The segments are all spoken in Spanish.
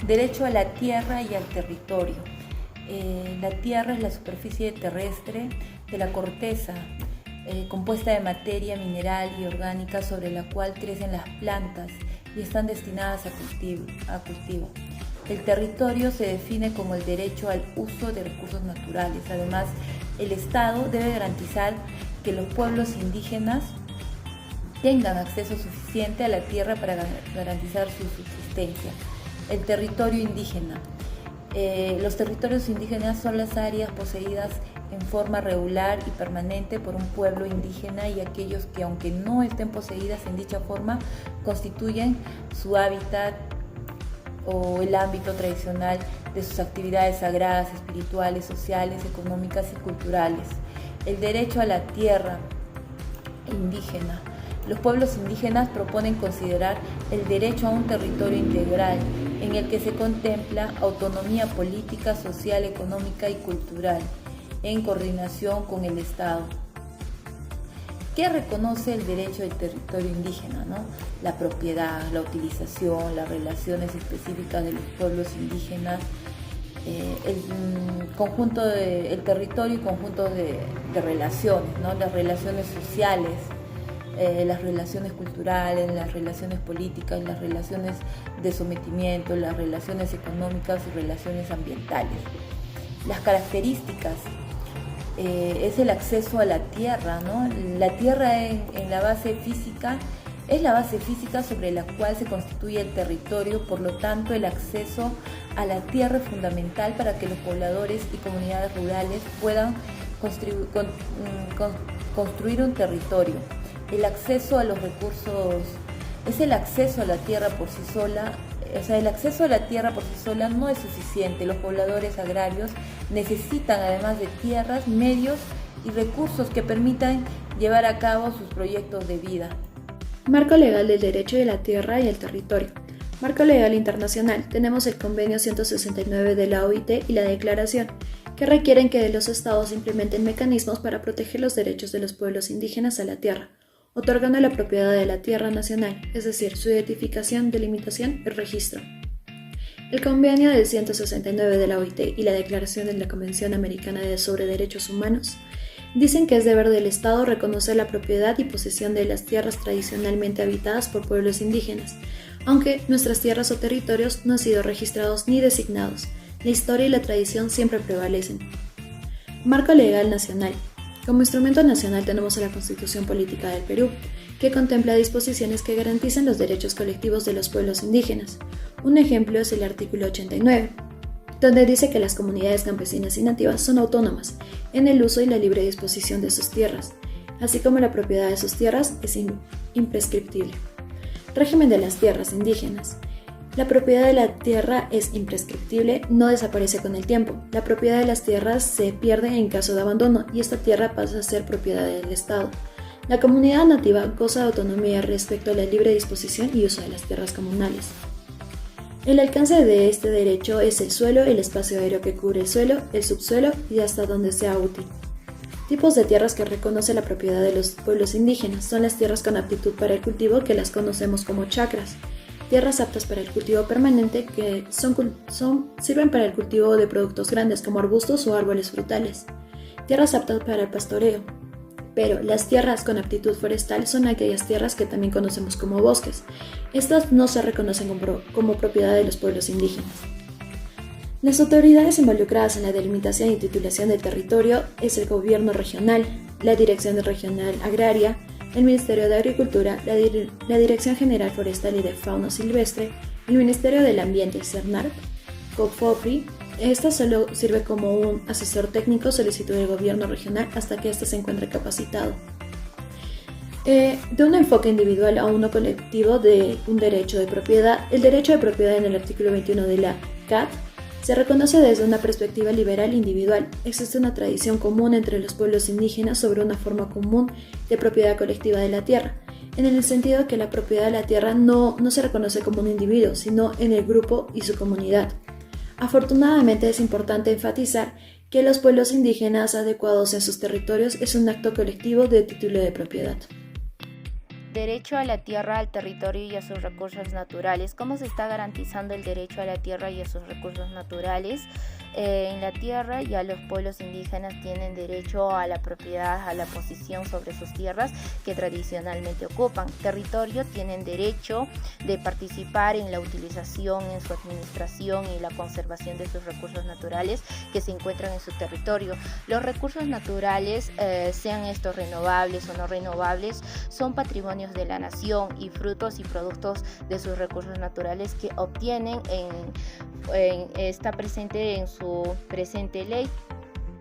Derecho a la tierra y al territorio. La tierra es la superficie terrestre de la corteza, compuesta de materia mineral y orgánica sobre la cual crecen las plantas y están destinadas a cultivo. El territorio se define como el derecho al uso de recursos naturales. Además, el Estado debe garantizar que los pueblos indígenas tengan acceso suficiente a la tierra para garantizar su subsistencia. El territorio indígena. Los territorios indígenas son las áreas poseídas en forma regular y permanente por un pueblo indígena y aquellos que, aunque no estén poseídas en dicha forma, constituyen su hábitat o el ámbito tradicional de sus actividades sagradas, espirituales, sociales, económicas y culturales. El derecho a la tierra indígena. Los pueblos indígenas proponen considerar el derecho a un territorio integral en el que se contempla autonomía política, social, económica y cultural en coordinación con el Estado. ¿Qué reconoce el derecho del territorio indígena? La propiedad, la utilización, las relaciones específicas de los pueblos indígenas, el territorio y conjunto de relaciones, las relaciones sociales, las relaciones culturales, las relaciones políticas, las relaciones de sometimiento, las relaciones económicas y relaciones ambientales. Las características es el acceso a la tierra, La tierra en la base física es la base física sobre la cual se constituye el territorio, por lo tanto el acceso a la tierra es fundamental para que los pobladores y comunidades rurales puedan construir un territorio. El acceso a los recursos es el acceso a la tierra por sí sola. El acceso a la tierra por sí sola no es suficiente. Los pobladores agrarios necesitan, además de tierras, medios y recursos que permitan llevar a cabo sus proyectos de vida. Marco legal del derecho de la tierra y el territorio. Marco legal internacional. Tenemos el Convenio 169 de la OIT y la Declaración, que requieren que los estados implementen mecanismos para proteger los derechos de los pueblos indígenas a la tierra, otorgando la propiedad de la tierra nacional, es decir, su identificación, delimitación y registro. El Convenio del 169 de la OIT y la Declaración de la Convención Americana sobre Derechos Humanos dicen que es deber del Estado reconocer la propiedad y posesión de las tierras tradicionalmente habitadas por pueblos indígenas, aunque nuestras tierras o territorios no han sido registrados ni designados. La historia y la tradición siempre prevalecen. Marco legal nacional. Como instrumento nacional tenemos a la Constitución Política del Perú, que contempla disposiciones que garantizan los derechos colectivos de los pueblos indígenas. Un ejemplo es el artículo 89, donde dice que las comunidades campesinas y nativas son autónomas en el uso y la libre disposición de sus tierras, así como la propiedad de sus tierras es imprescriptible. Régimen de las tierras indígenas. La propiedad de la tierra es imprescriptible, no desaparece con el tiempo. La propiedad de las tierras se pierde en caso de abandono y esta tierra pasa a ser propiedad del Estado. La comunidad nativa goza de autonomía respecto a la libre disposición y uso de las tierras comunales. El alcance de este derecho es el suelo, el espacio aéreo que cubre el suelo, el subsuelo y hasta donde sea útil. Tipos de tierras que reconoce la propiedad de los pueblos indígenas son las tierras con aptitud para el cultivo, que las conocemos como chacras. Tierras aptas para el cultivo permanente, que sirven para el cultivo de productos grandes como arbustos o árboles frutales. Tierras aptas para el pastoreo. Pero las tierras con aptitud forestal son aquellas tierras que también conocemos como bosques. Estas no se reconocen como propiedad de los pueblos indígenas. Las autoridades involucradas en la delimitación y titulación del territorio es el gobierno regional, la Dirección Regional Agraria, el Ministerio de Agricultura, la Dirección General Forestal y de Fauna Silvestre, el Ministerio del Ambiente, SERNARP, COFOPRI. Esta solo sirve como un asesor técnico solicitud del gobierno regional hasta que éste se encuentre capacitado. De un enfoque individual a uno colectivo de un derecho de propiedad, el derecho de propiedad en el artículo 21 de la CAT se reconoce desde una perspectiva liberal individual. Existe una tradición común entre los pueblos indígenas sobre una forma común de propiedad colectiva de la tierra, en el sentido que la propiedad de la tierra no se reconoce como un individuo, sino en el grupo y su comunidad. Afortunadamente es importante enfatizar que los pueblos indígenas adecuados en sus territorios es un acto colectivo de título de propiedad. Derecho a la tierra, al territorio y a sus recursos naturales. ¿Cómo se está garantizando el derecho a la tierra y a sus recursos naturales? En la tierra ya los pueblos indígenas tienen derecho a la propiedad, a la posesión sobre sus tierras que tradicionalmente ocupan. Territorio, tienen derecho de participar en la utilización, en su administración y la conservación de sus recursos naturales que se encuentran en su territorio. Los recursos naturales, sean estos renovables o no renovables, son patrimonios de la nación y frutos y productos de sus recursos naturales que obtienen está presente en su presente ley.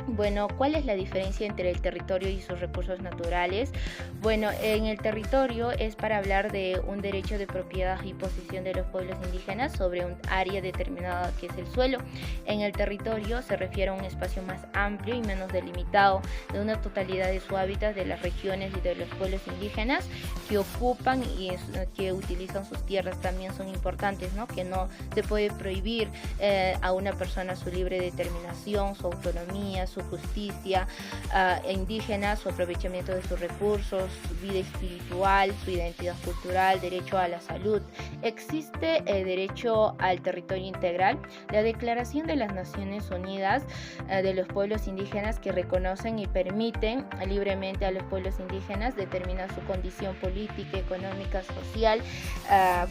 Bueno, ¿cuál es la diferencia entre el territorio y sus recursos naturales? Bueno, en el territorio es para hablar de un derecho de propiedad y posesión de los pueblos indígenas sobre un área determinada que es el suelo. En el territorio se refiere a un espacio más amplio y menos delimitado de una totalidad de su hábitat de las regiones y de los pueblos indígenas que ocupan y que utilizan sus tierras. También son importantes, ¿no? Que no se puede prohibir a una persona su libre determinación, su autonomía, su justicia indígena, su aprovechamiento de sus recursos, su vida espiritual, su identidad cultural, derecho a la salud. Existe el derecho al territorio integral, la Declaración de las Naciones Unidas de los pueblos indígenas que reconocen y permiten libremente a los pueblos indígenas determinar su condición política, económica, social,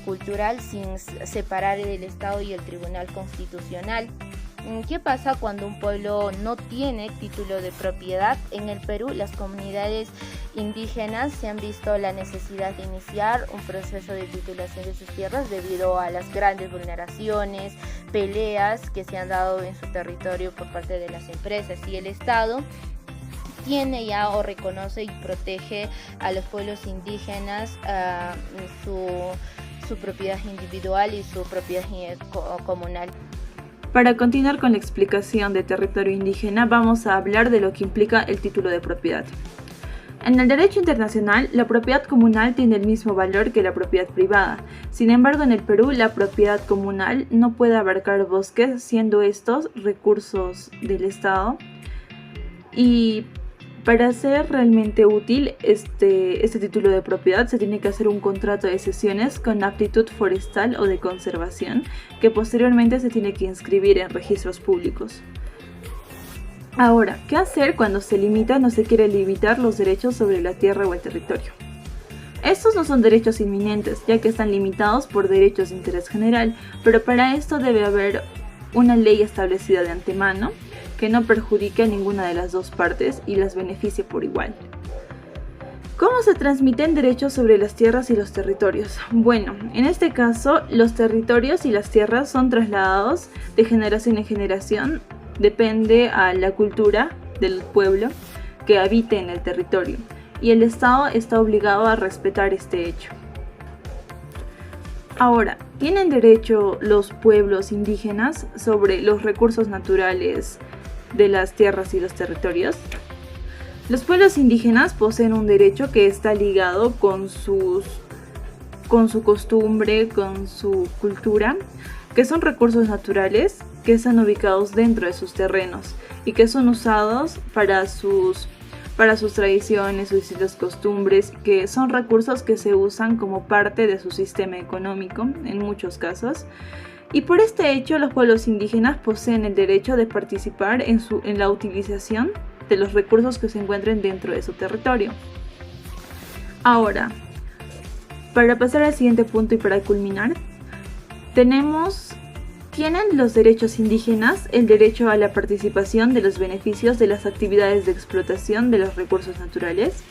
cultural, sin separar del Estado y el Tribunal Constitucional. ¿Qué pasa cuando un pueblo no tiene título de propiedad? En el Perú, las comunidades indígenas se han visto la necesidad de iniciar un proceso de titulación de sus tierras debido a las grandes vulneraciones, peleas que se han dado en su territorio por parte de las empresas, y el Estado tiene ya o reconoce y protege a los pueblos indígenas su propiedad individual y su propiedad comunal. Para continuar con la explicación de territorio indígena, vamos a hablar de lo que implica el título de propiedad. En el derecho internacional, la propiedad comunal tiene el mismo valor que la propiedad privada. Sin embargo, en el Perú, la propiedad comunal no puede abarcar bosques, siendo estos recursos del Estado. Y para ser realmente útil este título de propiedad se tiene que hacer un contrato de cesiones con aptitud forestal o de conservación, que posteriormente se tiene que inscribir en registros públicos. Ahora, ¿qué hacer cuando se limita o se quiere limitar los derechos sobre la tierra o el territorio? Estos no son derechos inminentes, ya que están limitados por derechos de interés general, pero para esto debe haber una ley establecida de antemano que no perjudique a ninguna de las dos partes y las beneficie por igual. ¿Cómo se transmiten derechos sobre las tierras y los territorios? Bueno, en este caso, los territorios y las tierras son trasladados de generación en generación, depende a la cultura del pueblo que habite en el territorio, y el Estado está obligado a respetar este hecho. Ahora, ¿tienen derecho los pueblos indígenas sobre los recursos naturales de las tierras y los territorios? Los pueblos indígenas poseen un derecho que está ligado con su costumbre, con su cultura, que son recursos naturales que están ubicados dentro de sus terrenos y que son usados para sus tradiciones, sus distintas costumbres, que son recursos que se usan como parte de su sistema económico en muchos casos. Y por este hecho, los pueblos indígenas poseen el derecho de participar en la utilización de los recursos que se encuentren dentro de su territorio. Ahora, para pasar al siguiente punto y para culminar, tienen los derechos indígenas el derecho a la participación de los beneficios de las actividades de explotación de los recursos naturales.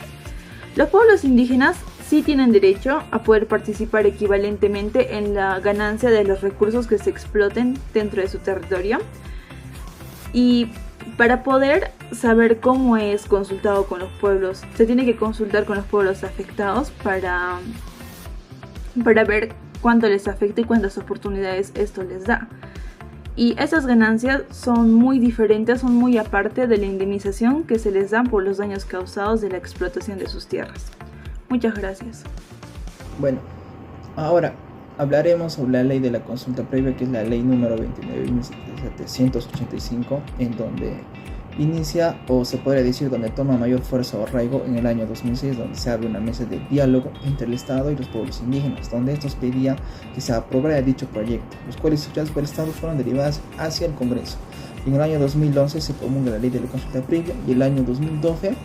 Los pueblos indígenas sí tienen derecho a poder participar equivalentemente en la ganancia de los recursos que se exploten dentro de su territorio. Y para poder saber cómo es consultado con los pueblos, se tiene que consultar con los pueblos afectados para ver cuánto les afecta y cuántas oportunidades esto les da. Y esas ganancias son muy diferentes, son muy aparte de la indemnización que se les da por los daños causados de la explotación de sus tierras. Muchas gracias. Bueno, ahora hablaremos sobre la ley de la consulta previa, que es la ley número 29.785, en donde inicia, o se podría decir donde toma mayor fuerza o arraigo, en el año 2006, donde se abre una mesa de diálogo entre el Estado y los pueblos indígenas, donde estos pedían que se aprobara dicho proyecto, los cuales estudiados por el Estado fueron derivadas hacia el Congreso. En el año 2011 se promulga la ley de la consulta previa y el año 2012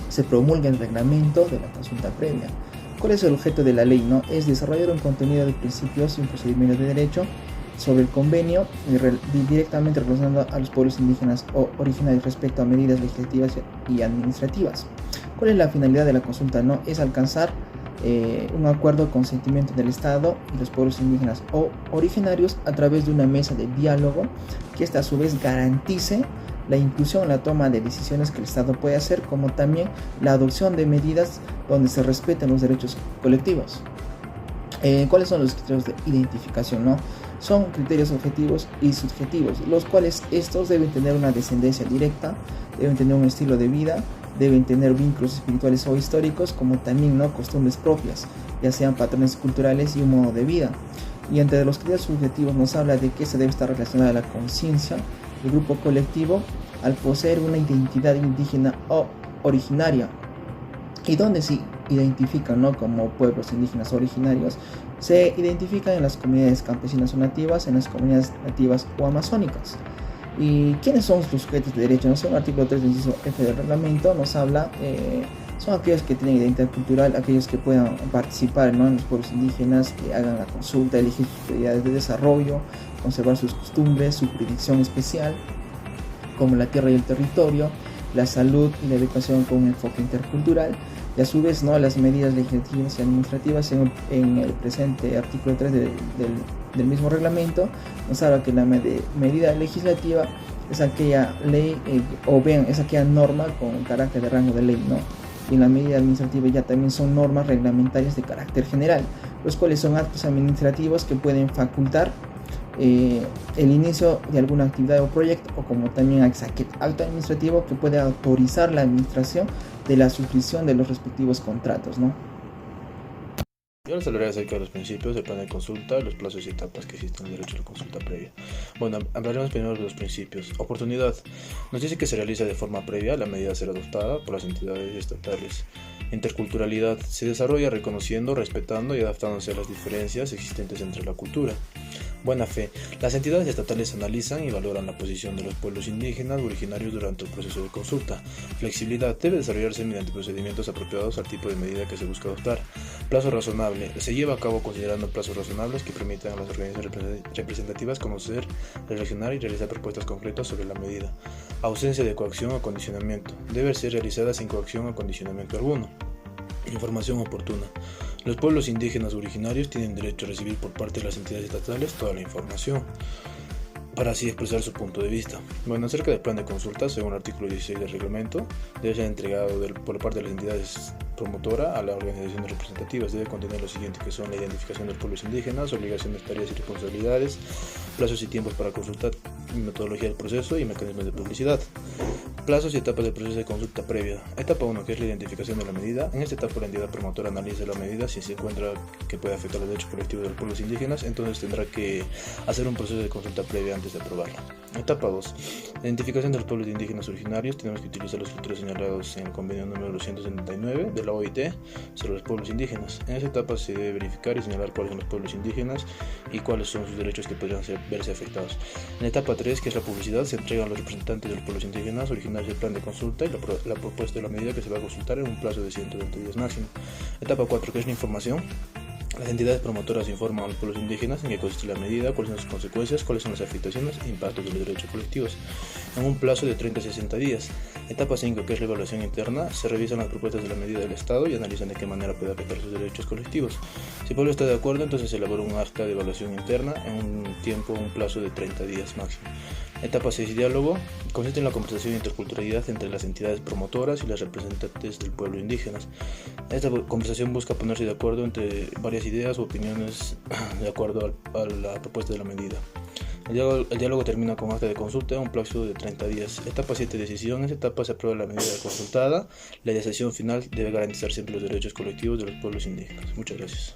se promulga el reglamento de la consulta previa. ¿Cuál es el objeto de la ley? Es desarrollar un contenido de principios y un procedimiento de derecho sobre el convenio directamente relacionado a los pueblos indígenas o originarios respecto a medidas legislativas y administrativas. ¿Cuál es la finalidad de la consulta? Es alcanzar un acuerdo de consentimiento del Estado y los pueblos indígenas o originarios a través de una mesa de diálogo que esta a su vez garantice la inclusión en la toma de decisiones que el Estado puede hacer, como también la adopción de medidas donde se respeten los derechos colectivos. ¿Cuáles son los criterios de identificación? Son criterios objetivos y subjetivos, los cuales estos deben tener una descendencia directa, deben tener un estilo de vida, deben tener vínculos espirituales o históricos, como también costumbres propias, ya sean patrones culturales y un modo de vida. Y entre los criterios subjetivos nos habla de que se debe estar relacionada a la conciencia del grupo colectivo al poseer una identidad indígena o originaria, y donde se identifican como pueblos indígenas originarios, se identifican en las comunidades campesinas o nativas, en las comunidades nativas o amazónicas. ¿Y quiénes son los sujetos de derecho? El artículo 3 del inciso F del reglamento nos habla, son aquellos que tienen identidad cultural, aquellos que puedan participar en los pueblos indígenas, que hagan la consulta, elegir sus prioridades de desarrollo, conservar sus costumbres, su jurisdicción especial, como la tierra y el territorio, la salud y la educación con un enfoque intercultural, y a su vez las medidas legislativas y administrativas. En el presente artículo 3 del mismo reglamento nos habla que la medida legislativa es aquella ley es aquella norma con carácter de rango de ley, y en la medida administrativa ya también son normas reglamentarias de carácter general, los cuales son actos administrativos que pueden facultar el inicio de alguna actividad o proyecto, o como también acto administrativo que puede autorizar la administración de la suscripción de los respectivos contratos. Yo les hablaré acerca de los principios del plan de consulta, los plazos y etapas que existen en el derecho a la consulta previa. Bueno, hablaremos primero de los principios. Oportunidad. Nos dice que se realiza de forma previa la medida a ser adoptada por las entidades estatales. Interculturalidad. Se desarrolla reconociendo, respetando y adaptándose a las diferencias existentes entre la cultura. Buena fe. Las entidades estatales analizan y valoran la posición de los pueblos indígenas originarios durante el proceso de consulta. Flexibilidad. Debe desarrollarse mediante procedimientos apropiados al tipo de medida que se busca adoptar. Plazo razonable. Se lleva a cabo considerando plazos razonables que permitan a las organizaciones representativas conocer, reflexionar y realizar propuestas concretas sobre la medida. Ausencia de coacción o condicionamiento. Debe ser realizada sin coacción o condicionamiento alguno. Información oportuna. Los pueblos indígenas originarios tienen derecho a recibir por parte de las entidades estatales toda la información para así expresar su punto de vista. Bueno, acerca del plan de consulta, según el artículo 16 del reglamento, debe ser entregado por parte de las entidades promotora a las organizaciones representativas. Debe contener lo siguiente, que son la identificación de los pueblos indígenas, obligaciones, tareas y responsabilidades, plazos y tiempos para consultar, metodología del proceso y mecanismos de publicidad. Plazos y etapas del proceso de consulta previa. Etapa 1, que es la identificación de la medida. En esta etapa la entidad promotora analiza la medida. Si se encuentra que puede afectar los derechos colectivos de los pueblos indígenas, entonces tendrá que hacer un proceso de consulta previa antes de aprobarla. Etapa 2, identificación de los pueblos indígenas originarios. Tenemos que utilizar los criterios señalados en el convenio número 279 de la OIT sobre los pueblos indígenas. En esta etapa se debe verificar y señalar cuáles son los pueblos indígenas y cuáles son sus derechos que podrían verse afectados. En etapa 3, que es la publicidad, se entregan a los representantes de los pueblos indígenas originarios el plan de consulta y la propuesta de la medida que se va a consultar en un plazo de 120 días máximo. Etapa 4, que es la información. Las entidades promotoras informan a los pueblos indígenas en qué consiste la medida, cuáles son sus consecuencias, cuáles son las afectaciones e impactos de los derechos colectivos, en un plazo de 30 a 60 días. Etapa 5, que es la evaluación interna, se revisan las propuestas de la medida del Estado y analizan de qué manera puede afectar sus derechos colectivos. Si el pueblo está de acuerdo, entonces se elabora un acta de evaluación interna en un plazo de 30 días máximo. Etapa 6, diálogo, consiste en la conversación y interculturalidad entre las entidades promotoras y las representantes del pueblo indígenas. Esta conversación busca ponerse de acuerdo entre varias ideas o opiniones de acuerdo a la propuesta de la medida. El diálogo termina con acta de consulta en un plazo de 30 días. Etapa 7, decisión. En esta etapa se aprueba la medida consultada. La decisión final debe garantizar siempre los derechos colectivos de los pueblos indígenas. Muchas gracias.